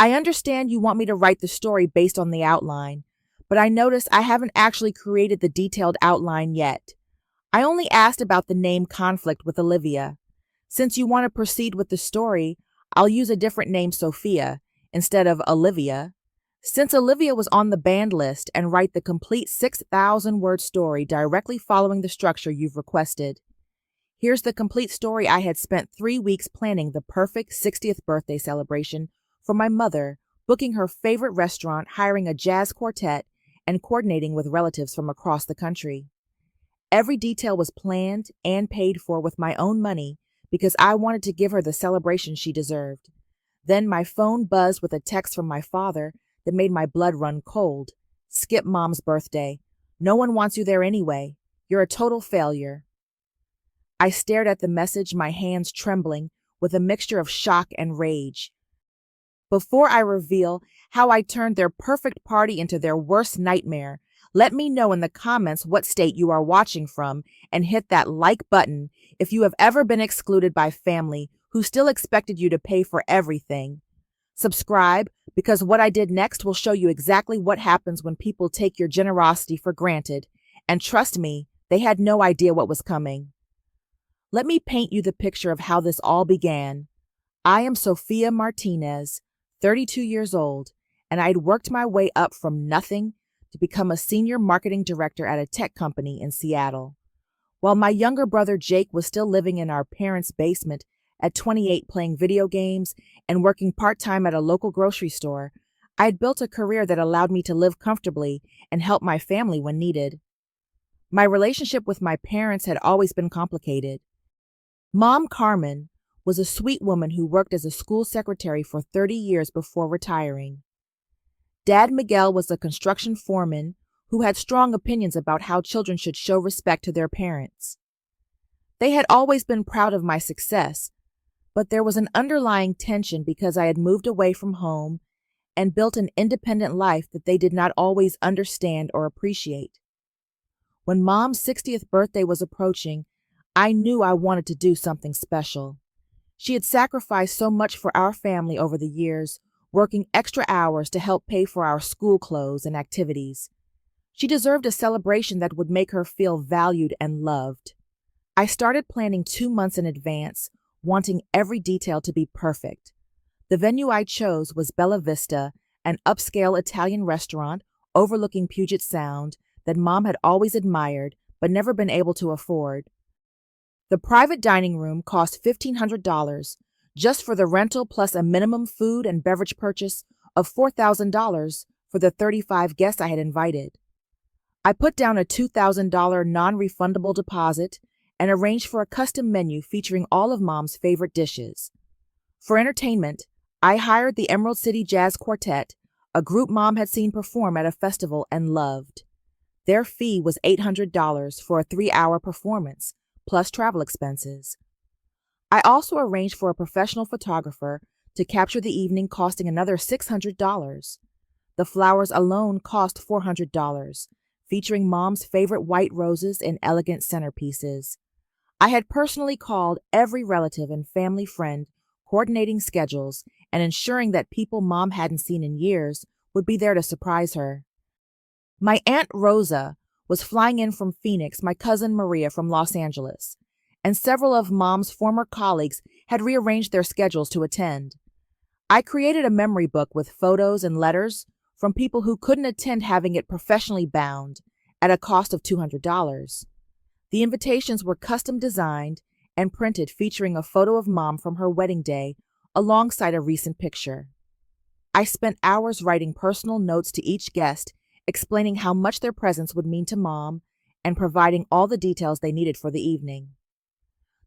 I understand you want me to write the story based on the outline, but I notice I haven't actually created the detailed outline yet. I only asked about the name conflict with Olivia. Since you want to proceed with the story, I'll use a different name, Sophia, instead of Olivia. Since Olivia was on the banned list, and write the complete 6,000-word story directly following the structure you've requested. Here's the complete story. I had spent 3 weeks planning the perfect 60th birthday celebration for my mother, booking her favorite restaurant, hiring a jazz quartet, and coordinating with relatives from across the country. Every detail was planned and paid for with my own money because I wanted to give her the celebration she deserved. Then my phone buzzed with a text from my father that made my blood run cold. "Skip Mom's birthday. No one wants you there anyway. You're a total failure." I stared at the message, my hands trembling with a mixture of shock and rage. Before I reveal how I turned their perfect party into their worst nightmare, let me know in the comments what state you are watching from, and hit that like button if you have ever been excluded by family who still expected you to pay for everything. Subscribe, because what I did next will show you exactly what happens when people take your generosity for granted, and trust me, they had no idea what was coming. Let me paint you the picture of how this all began. I am Sophia Martinez, 32 years old, and I'd worked my way up from nothing to become a senior marketing director at a tech company in Seattle. While my younger brother Jake was still living in our parents' basement at 28, playing video games and working part-time at a local grocery store, I had built a career that allowed me to live comfortably and help my family when needed. My relationship with my parents had always been complicated. Mom Carmen was a sweet woman who worked as a school secretary for 30 years before retiring. Dad Miguel was a construction foreman who had strong opinions about how children should show respect to their parents. They had always been proud of my success, but there was an underlying tension because I had moved away from home and built an independent life that they did not always understand or appreciate. When Mom's 60th birthday was approaching, I knew I wanted to do something special. She had sacrificed so much for our family over the years, working extra hours to help pay for our school clothes and activities. She deserved a celebration that would make her feel valued and loved. I started planning 2 months in advance, wanting every detail to be perfect. The venue I chose was Bella Vista, an upscale Italian restaurant overlooking Puget Sound that Mom had always admired but never been able to afford. The private dining room cost $1,500 just for the rental, plus a minimum food and beverage purchase of $4,000 for the 35 guests I had invited. I put down a $2,000 non-refundable deposit and arranged for a custom menu featuring all of Mom's favorite dishes. For entertainment, I hired the Emerald City Jazz Quartet, a group Mom had seen perform at a festival and loved. Their fee was $800 for a 3-hour performance, plus travel expenses. I also arranged for a professional photographer to capture the evening, costing another $600. The flowers alone cost $400, featuring Mom's favorite white roses in elegant centerpieces. I had personally called every relative and family friend, coordinating schedules and ensuring that people Mom hadn't seen in years would be there to surprise her. My Aunt Rosa was flying in from Phoenix, my cousin Maria from Los Angeles, and several of Mom's former colleagues had rearranged their schedules to attend. I created a memory book with photos and letters from people who couldn't attend, having it professionally bound at a cost of $200. The invitations were custom designed and printed, featuring a photo of Mom from her wedding day alongside a recent picture. I spent hours writing personal notes to each guest, explaining how much their presence would mean to Mom and providing all the details they needed for the evening.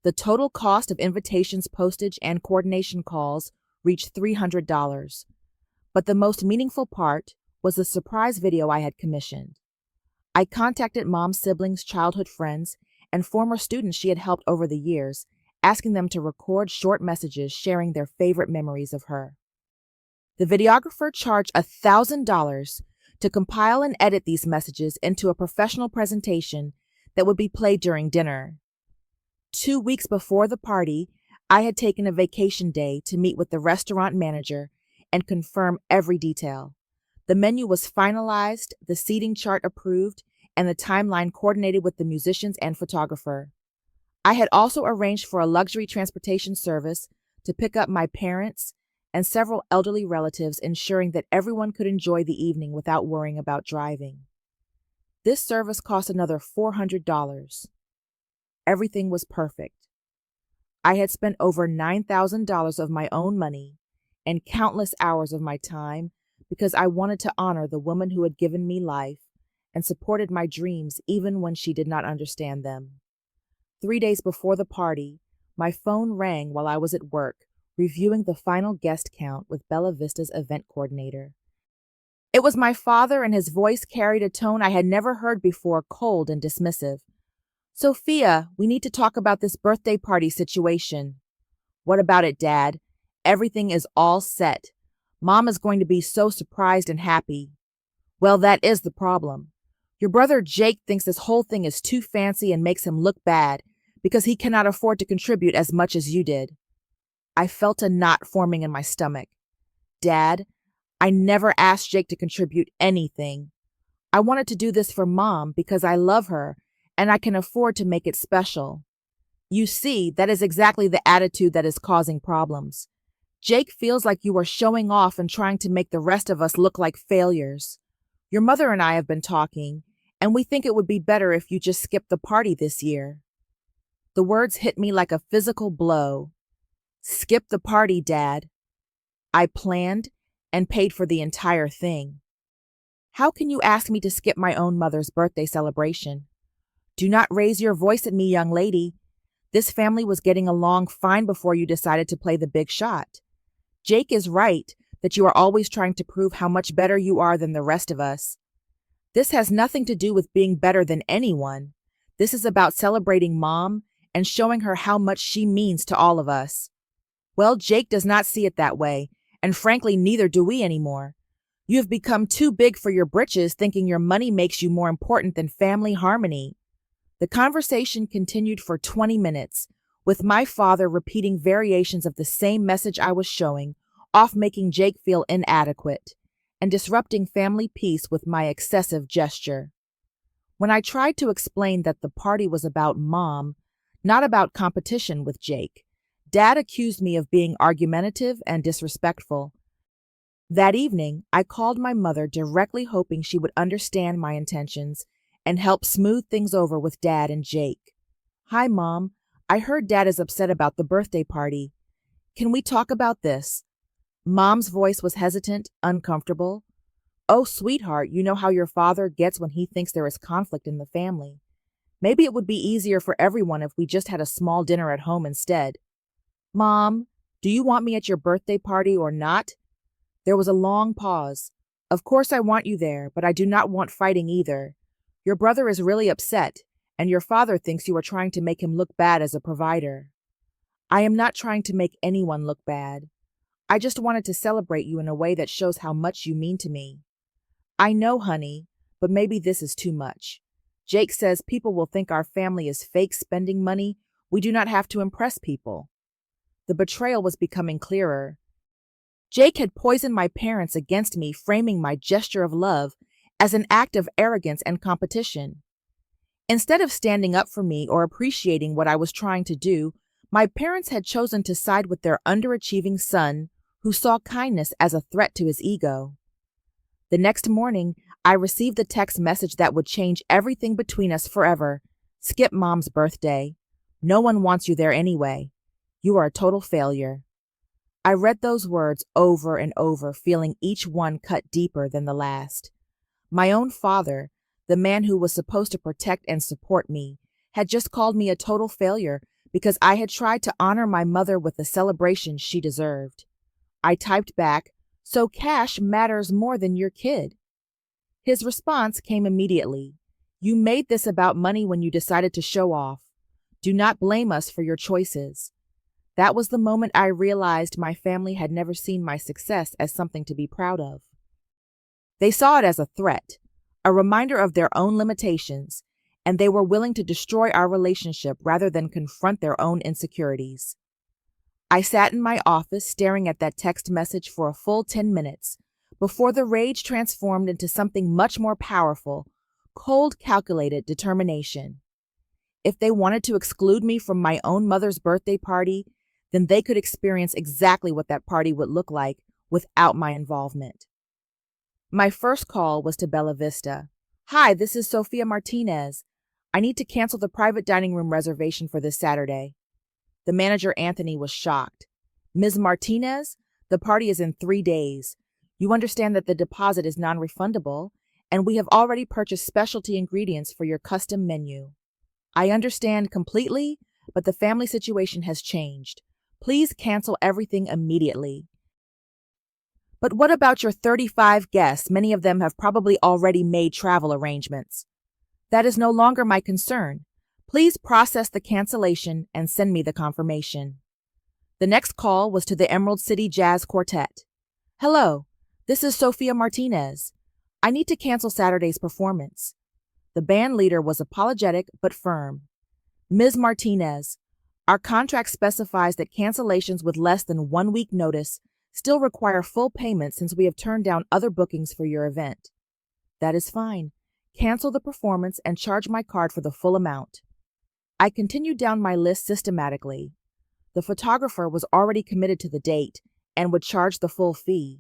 The total cost of invitations, postage, and coordination calls reached $300. But the most meaningful part was the surprise video I had commissioned. I contacted Mom's siblings, childhood friends, and former students she had helped over the years, asking them to record short messages sharing their favorite memories of her. The videographer charged $1,000 to compile and edit these messages into a professional presentation that would be played during dinner. 2 weeks before the party, I had taken a vacation day to meet with the restaurant manager and confirm every detail. The menu was finalized, the seating chart approved, and the timeline coordinated with the musicians and photographer. I had also arranged for a luxury transportation service to pick up my parents and several elderly relatives, ensuring that everyone could enjoy the evening without worrying about driving. This service cost another $400. Everything was perfect. I had spent over $9,000 of my own money and countless hours of my time because I wanted to honor the woman who had given me life and supported my dreams even when she did not understand them. 3 days before the party, my phone rang while I was at work, reviewing the final guest count with Bella Vista's event coordinator. It was my father, and his voice carried a tone I had never heard before, cold and dismissive. "Sophia, we need to talk about this birthday party situation." "What about it, Dad? Everything is all set. Mom is going to be so surprised and happy." "Well, that is the problem. Your brother Jake thinks this whole thing is too fancy and makes him look bad because he cannot afford to contribute as much as you did." I felt a knot forming in my stomach. "Dad, I never asked Jake to contribute anything. I wanted to do this for Mom because I love her and I can afford to make it special." "You see, that is exactly the attitude that is causing problems. Jake feels like you are showing off and trying to make the rest of us look like failures. Your mother and I have been talking, and we think it would be better if you just skipped the party this year." The words hit me like a physical blow. Skip the party, Dad. I planned and paid for the entire thing. How can you ask me to skip my own mother's birthday celebration? Do not raise your voice at me, young lady. This family was getting along fine before you decided to play the big shot. Jake is right that you are always trying to prove how much better you are than the rest of us. This has nothing to do with being better than anyone. This is about celebrating Mom and showing her how much she means to all of us. Well, Jake does not see it that way, and frankly, neither do we anymore. You have become too big for your britches, thinking your money makes you more important than family harmony. The conversation continued for 20 minutes, with my father repeating variations of the same message I was showing, off making Jake feel inadequate, and disrupting family peace with my excessive gesture. When I tried to explain that the party was about Mom, not about competition with Jake, Dad accused me of being argumentative and disrespectful. That evening, I called my mother directly, hoping she would understand my intentions and help smooth things over with Dad and Jake. "Hi, Mom. I heard Dad is upset about the birthday party. Can we talk about this?" Mom's voice was hesitant, uncomfortable. "Oh, sweetheart, you know how your father gets when he thinks there is conflict in the family. Maybe it would be easier for everyone if we just had a small dinner at home instead." "Mom, do you want me at your birthday party or not?" There was a long pause. "Of course I want you there, but I do not want fighting either. Your brother is really upset, and your father thinks you are trying to make him look bad as a provider." "I am not trying to make anyone look bad. I just wanted to celebrate you in a way that shows how much you mean to me." "I know, honey, but maybe this is too much. Jake says people will think our family is fake spending money. We do not have to impress people." The betrayal was becoming clearer. Jake had poisoned my parents against me, framing my gesture of love as an act of arrogance and competition. Instead of standing up for me or appreciating what I was trying to do, my parents had chosen to side with their underachieving son, who saw kindness as a threat to his ego. The next morning, I received the text message that would change everything between us forever. "Skip Mom's birthday. No one wants you there anyway. You are a total failure." I read those words over and over, feeling each one cut deeper than the last. My own father, the man who was supposed to protect and support me, had just called me a total failure because I had tried to honor my mother with the celebration she deserved. I typed back, "So cash matters more than your kid." His response came immediately. "You made this about money when you decided to show off. Do not blame us for your choices." That was the moment I realized my family had never seen my success as something to be proud of. They saw it as a threat, a reminder of their own limitations, and they were willing to destroy our relationship rather than confront their own insecurities. I sat in my office staring at that text message for a full 10 minutes before the rage transformed into something much more powerful, cold, calculated determination. If they wanted to exclude me from my own mother's birthday party, then they could experience exactly what that party would look like without my involvement. My first call was to Bella Vista. Hi, this is Sofia Martinez. I need to cancel the private dining room reservation for this Saturday. The manager, Anthony, was shocked. Ms. Martinez, the party is in 3 days. You understand that the deposit is non-refundable, and we have already purchased specialty ingredients for your custom menu. I understand completely, but the family situation has changed. Please cancel everything immediately. But what about your 35 guests? Many of them have probably already made travel arrangements. That is no longer my concern. Please process the cancellation and send me the confirmation. The next call was to the Emerald City Jazz Quartet. Hello, this is Sofia Martinez. I need to cancel Saturday's performance. The band leader was apologetic but firm. Ms. Martinez, our contract specifies that cancellations with less than 1 week notice still require full payment since we have turned down other bookings for your event. That is fine. Cancel the performance and charge my card for the full amount. I continued down my list systematically. The photographer was already committed to the date and would charge the full fee.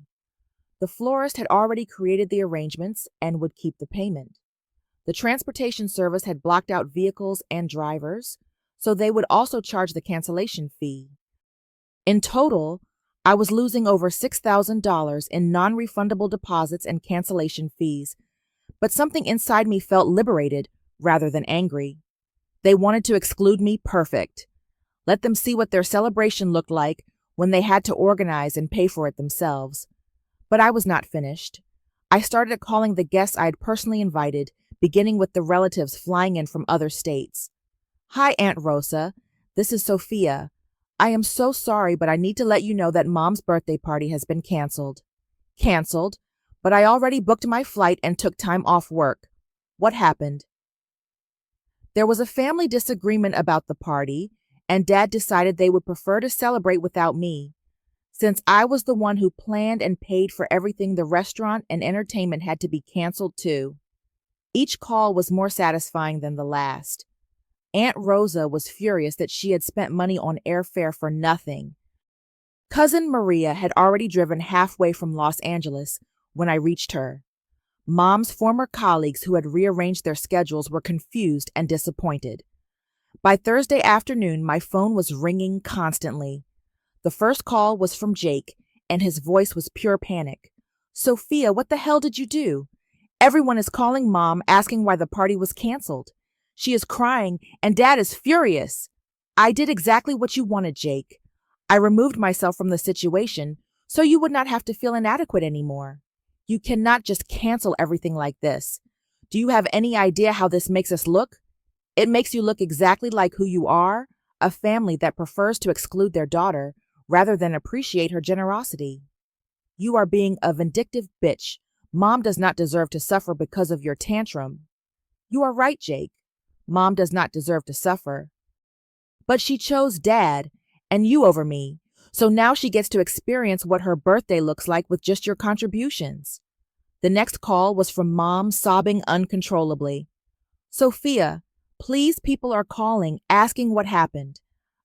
The florist had already created the arrangements and would keep the payment. The transportation service had blocked out vehicles and drivers, so they would also charge the cancellation fee. In total, I was losing over $6,000 in non-refundable deposits and cancellation fees, but something inside me felt liberated rather than angry. They wanted to exclude me, perfect. Let them see what their celebration looked like when they had to organize and pay for it themselves. But I was not finished. I started calling the guests I had personally invited, beginning with the relatives flying in from other states. Hi, Aunt Rosa. This is Sophia. I am so sorry, but I need to let you know that Mom's birthday party has been canceled. Canceled? But I already booked my flight and took time off work. What happened? There was a family disagreement about the party, and Dad decided they would prefer to celebrate without me. Since I was the one who planned and paid for everything, the restaurant and entertainment had to be canceled too. Each call was more satisfying than the last. Aunt Rosa was furious that she had spent money on airfare for nothing. Cousin Maria had already driven halfway from Los Angeles when I reached her. Mom's former colleagues who had rearranged their schedules were confused and disappointed. By Thursday afternoon, my phone was ringing constantly. The first call was from Jake, and his voice was pure panic. Sophia, what the hell did you do? Everyone is calling Mom asking why the party was canceled. She is crying, and Dad is furious. I did exactly what you wanted, Jake. I removed myself from the situation so you would not have to feel inadequate anymore. You cannot just cancel everything like this. Do you have any idea how this makes us look? It makes you look exactly like who you are, a family that prefers to exclude their daughter rather than appreciate her generosity. You are being a vindictive bitch. Mom does not deserve to suffer because of your tantrum. You are right, Jake. Mom does not deserve to suffer. But she chose Dad and you over me, so now she gets to experience what her birthday looks like with just your contributions. The next call was from Mom, sobbing uncontrollably. Sophia, please, people are calling, asking what happened.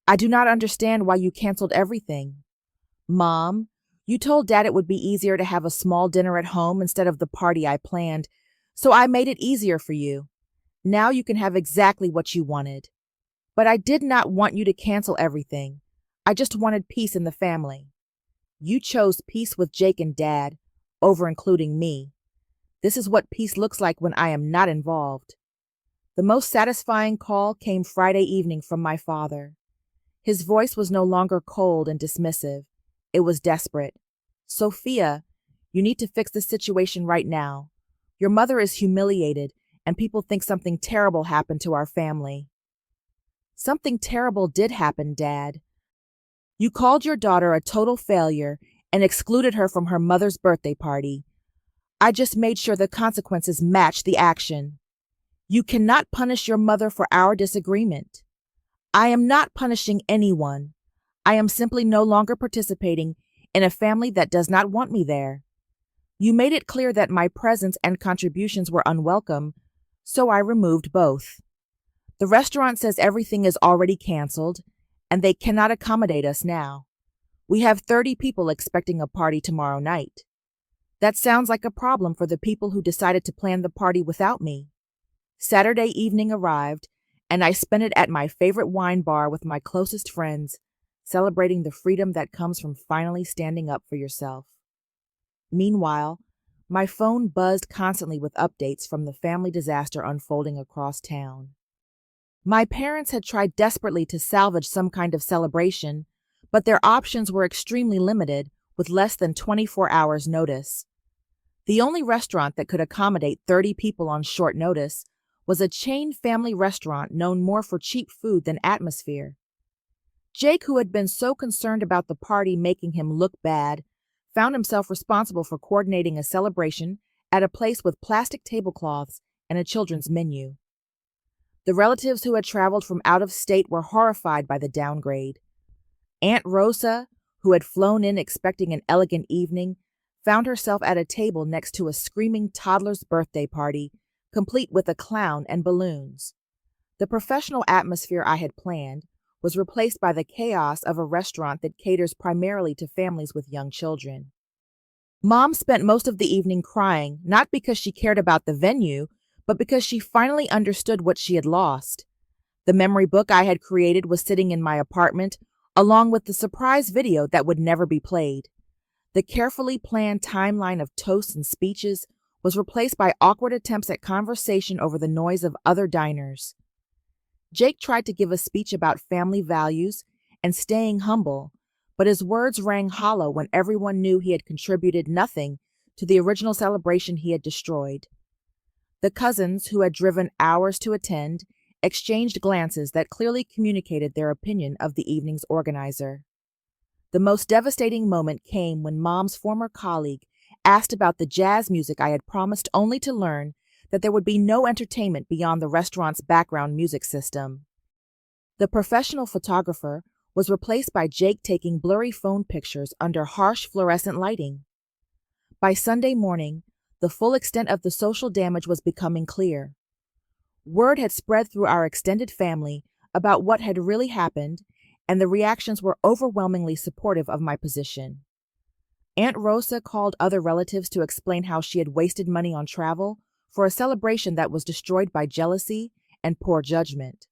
I do not understand why you canceled everything. Mom, you told Dad it would be easier to have a small dinner at home instead of the party I planned, so I made it easier for you. Now you can have exactly what you wanted. But I did not want you to cancel everything. I just wanted peace in the family. You chose peace with Jake and Dad, over including me. This is what peace looks like when I am not involved. The most satisfying call came Friday evening from my father. His voice was no longer cold and dismissive. It was desperate. Sophia, you need to fix the situation right now. Your mother is humiliated, and people think something terrible happened to our family. Something terrible did happen, Dad. You called your daughter a total failure and excluded her from her mother's birthday party. I just made sure the consequences matched the action. You cannot punish your mother for our disagreement. I am not punishing anyone. I am simply no longer participating in a family that does not want me there. You made it clear that my presence and contributions were unwelcome, so I removed both. The restaurant says everything is already canceled, and they cannot accommodate us now. We have 30 people expecting a party tomorrow night. That sounds like a problem for the people who decided to plan the party without me. Saturday evening arrived, and I spent it at my favorite wine bar with my closest friends, celebrating the freedom that comes from finally standing up for yourself. Meanwhile, my phone buzzed constantly with updates from the family disaster unfolding across town. My parents had tried desperately to salvage some kind of celebration, but their options were extremely limited, with less than 24 hours' notice. The only restaurant that could accommodate 30 people on short notice was a chain family restaurant known more for cheap food than atmosphere. Jake, who had been so concerned about the party making him look bad, found himself responsible for coordinating a celebration at a place with plastic tablecloths and a children's menu. The relatives who had traveled from out of state were horrified by the downgrade. Aunt Rosa, who had flown in expecting an elegant evening, found herself at a table next to a screaming toddler's birthday party, complete with a clown and balloons. The professional atmosphere I had planned was replaced by the chaos of a restaurant that caters primarily to families with young children. Mom spent most of the evening crying, not because she cared about the venue, but because she finally understood what she had lost. The memory book I had created was sitting in my apartment, along with the surprise video that would never be played. The carefully planned timeline of toasts and speeches was replaced by awkward attempts at conversation over the noise of other diners. Jake tried to give a speech about family values and staying humble, but his words rang hollow when everyone knew he had contributed nothing to the original celebration he had destroyed. The cousins, who had driven hours to attend, exchanged glances that clearly communicated their opinion of the evening's organizer. The most devastating moment came when Mom's former colleague asked about the jazz music I had promised, only to learn that there would be no entertainment beyond the restaurant's background music system. The professional photographer was replaced by Jake taking blurry phone pictures under harsh fluorescent lighting. By Sunday morning, the full extent of the social damage was becoming clear. Word had spread through our extended family about what had really happened, and the reactions were overwhelmingly supportive of my position. Aunt Rosa called other relatives to explain how she had wasted money on travel for a celebration that was destroyed by jealousy and poor judgment.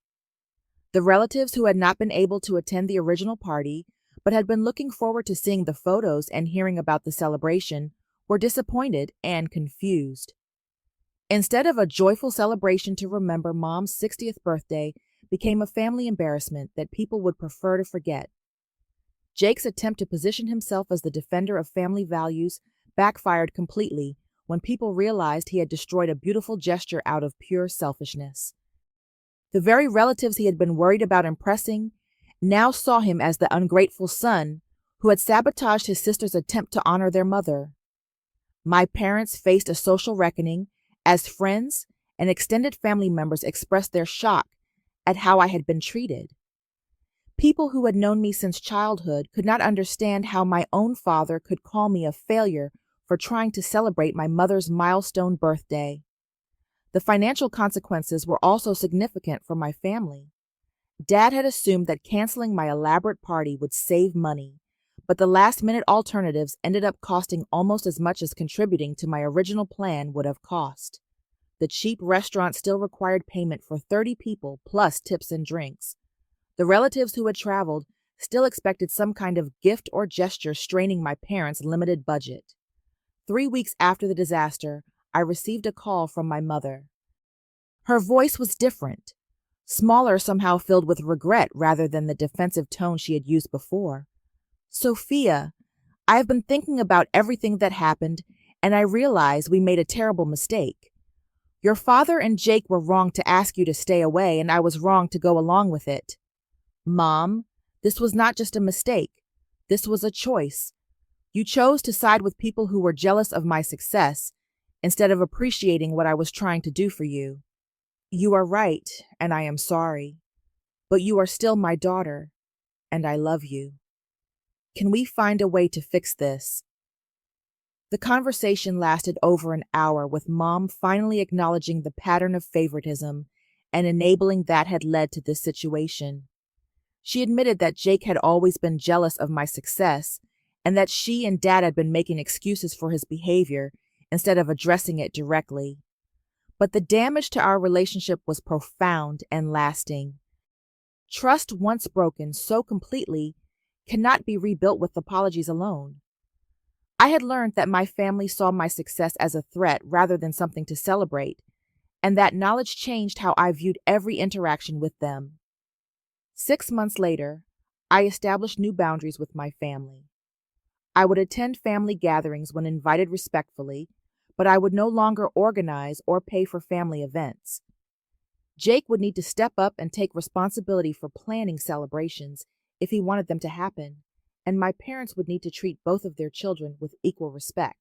The relatives who had not been able to attend the original party, but had been looking forward to seeing the photos and hearing about the celebration, were disappointed and confused. Instead of a joyful celebration to remember Mom's 60th birthday, became a family embarrassment that people would prefer to forget. Jake's attempt to position himself as the defender of family values backfired completely when people realized he had destroyed a beautiful gesture out of pure selfishness. The very relatives he had been worried about impressing now saw him as the ungrateful son who had sabotaged his sister's attempt to honor their mother. My parents faced a social reckoning as friends and extended family members expressed their shock at how I had been treated. People who had known me since childhood could not understand how my own father could call me a failure for trying to celebrate my mother's milestone birthday. The financial consequences were also significant for my family. Dad had assumed that canceling my elaborate party would save money, but the last-minute alternatives ended up costing almost as much as contributing to my original plan would have cost. The cheap restaurant still required payment for 30 people plus tips and drinks. The relatives who had traveled still expected some kind of gift or gesture straining my parents' limited budget. 3 weeks after the disaster, I received a call from my mother. Her voice was different, smaller, somehow filled with regret rather than the defensive tone she had used before. "Sophia, I have been thinking about everything that happened, and I realize we made a terrible mistake. Your father and Jake were wrong to ask you to stay away, and I was wrong to go along with it. Mom, this was not just a mistake. This was a choice. You chose to side with people who were jealous of my success instead of appreciating what I was trying to do for you. You are right, and I am sorry. But you are still my daughter, and I love you." Can we find a way to fix this? The conversation lasted over an hour, with Mom finally acknowledging the pattern of favoritism and enabling that had led to this situation. She admitted that Jake had always been jealous of my success and that she and Dad had been making excuses for his behavior instead of addressing it directly. But the damage to our relationship was profound and lasting. Trust once broken so completely cannot be rebuilt with apologies alone. I had learned that my family saw my success as a threat rather than something to celebrate, and that knowledge changed how I viewed every interaction with them. 6 months later, I established new boundaries with my family. I would attend family gatherings when invited respectfully, but I would no longer organize or pay for family events. Jake would need to step up and take responsibility for planning celebrations if he wanted them to happen, and my parents would need to treat both of their children with equal respect.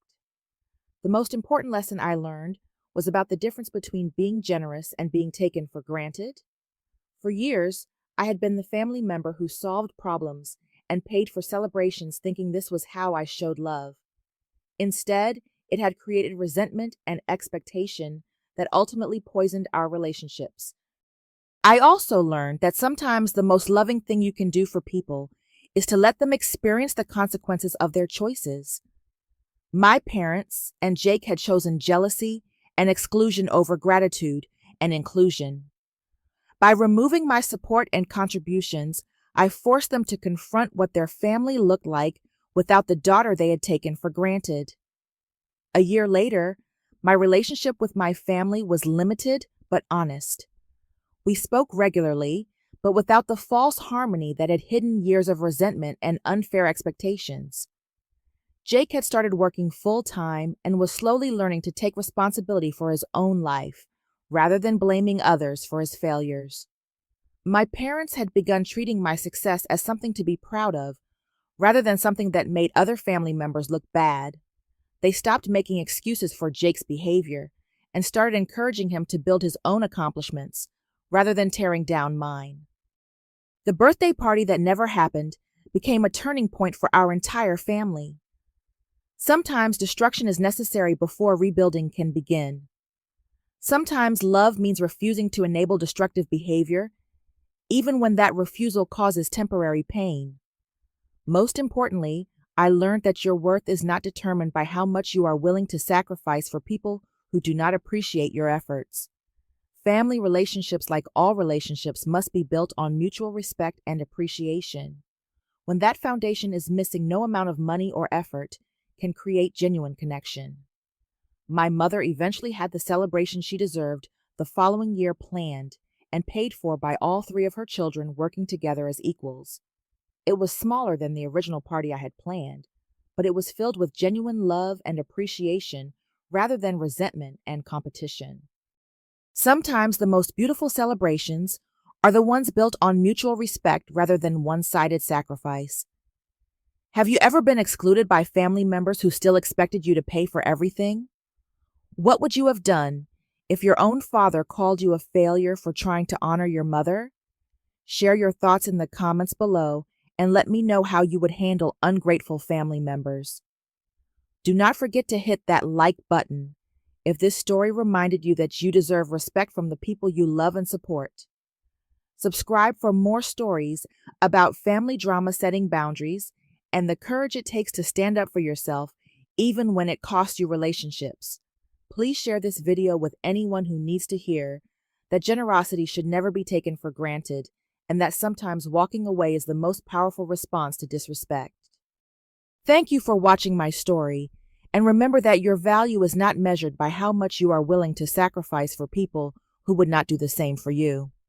The most important lesson I learned was about the difference between being generous and being taken for granted. For years, I had been the family member who solved problems and paid for celebrations, thinking this was how I showed love. Instead, it had created resentment and expectation that ultimately poisoned our relationships. I also learned that sometimes the most loving thing you can do for people is to let them experience the consequences of their choices. My parents and Jake had chosen jealousy and exclusion over gratitude and inclusion. By removing my support and contributions, I forced them to confront what their family looked like without the daughter they had taken for granted. A year later, my relationship with my family was limited but honest. We spoke regularly, but without the false harmony that had hidden years of resentment and unfair expectations. Jake had started working full-time and was slowly learning to take responsibility for his own life, rather than blaming others for his failures. My parents had begun treating my success as something to be proud of, rather than something that made other family members look bad. They stopped making excuses for Jake's behavior and started encouraging him to build his own accomplishments, rather than tearing down mine. The birthday party that never happened became a turning point for our entire family. Sometimes destruction is necessary before rebuilding can begin. Sometimes love means refusing to enable destructive behavior, even when that refusal causes temporary pain. Most importantly, I learned that your worth is not determined by how much you are willing to sacrifice for people who do not appreciate your efforts. Family relationships, like all relationships, must be built on mutual respect and appreciation. When that foundation is missing, no amount of money or effort can create genuine connection. My mother eventually had the celebration she deserved the following year planned and paid for by all 3 of her children working together as equals. It was smaller than the original party I had planned, but it was filled with genuine love and appreciation rather than resentment and competition. Sometimes the most beautiful celebrations are the ones built on mutual respect rather than one-sided sacrifice. Have you ever been excluded by family members who still expected you to pay for everything? What would you have done if your own father called you a failure for trying to honor your mother? Share your thoughts in the comments below and let me know how you would handle ungrateful family members. Do not forget to hit that like button if this story reminded you that you deserve respect from the people you love and support. Subscribe for more stories about family drama, setting boundaries, and the courage it takes to stand up for yourself even when it costs you relationships. Please share this video with anyone who needs to hear that generosity should never be taken for granted and that sometimes walking away is the most powerful response to disrespect. Thank you for watching my story, and remember that your value is not measured by how much you are willing to sacrifice for people who would not do the same for you.